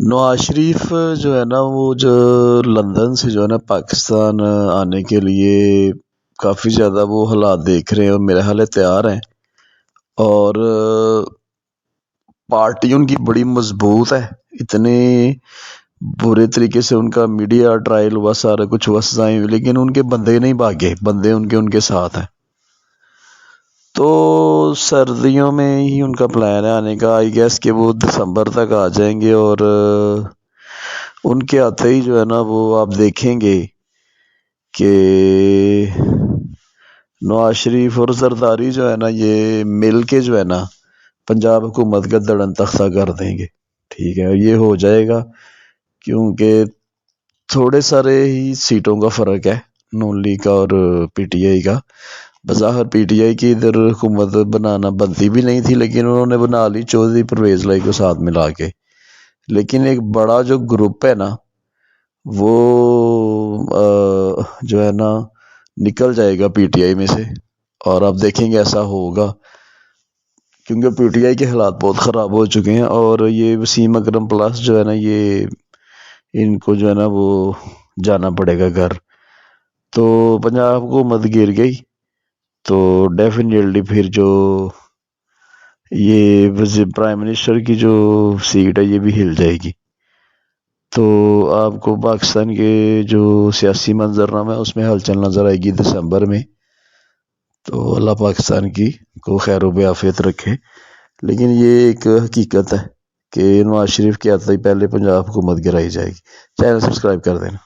نواز شریف جو ہے نا وہ جو لندن سے جو ہے نا پاکستان آنے کے لیے کافی زیادہ وہ حالات دیکھ رہے ہیں اور میرے خیال ہے تیار ہیں، اور پارٹی ان کی بڑی مضبوط ہے۔ اتنے برے طریقے سے ان کا میڈیا ٹرائل ہوا، سارا کچھ ہوا، سزائیں ہوئی، لیکن ان کے بندے نہیں بھاگے، بندے ان کے ساتھ ہیں۔ تو سردیوں میں ہی ان کا پلان ہے آنے کا، آئی گیس کہ وہ دسمبر تک آ جائیں گے، اور ان کے آتے ہی جو ہے نا وہ آپ دیکھیں گے کہ نواز شریف اور زرداری جو ہے نا یہ مل کے جو ہے نا پنجاب حکومت کا دڑن تختہ کر دیں گے۔ ٹھیک ہے، یہ ہو جائے گا کیونکہ تھوڑے سارے ہی سیٹوں کا فرق ہے، نون لیگ کا اور پی ٹی آئی کا۔ بظاہر پی ٹی آئی کی ادھر حکومت بنانا بنتی بھی نہیں تھی، لیکن انہوں نے بنا لی چودھری پرویز لائی کو ساتھ ملا کے۔ لیکن ایک بڑا جو گروپ ہے نا وہ جو ہے نا نکل جائے گا پی ٹی آئی میں سے، اور آپ دیکھیں گے ایسا ہوگا کیونکہ پی ٹی آئی کے حالات بہت خراب ہو چکے ہیں، اور یہ وسیم اکرم پلس جو ہے نا یہ ان کو جو ہے نا وہ جانا پڑے گا گھر۔ تو پنجاب حکومت گر گئی تو ڈیفینیٹلی پھر جو یہ پرائم منسٹر کی جو سیٹ ہے یہ بھی ہل جائے گی۔ تو آپ کو پاکستان کے جو سیاسی منظرنامہ ہے اس میں ہلچل نظر آئے گی دسمبر میں۔ تو اللہ پاکستان کی کو خیر و عافیت رکھے، لیکن یہ ایک حقیقت ہے کہ نواز شریف کے آتے ہی پہلے پنجاب حکومت گرائی جائے گی۔ چینل سبسکرائب کر دینا۔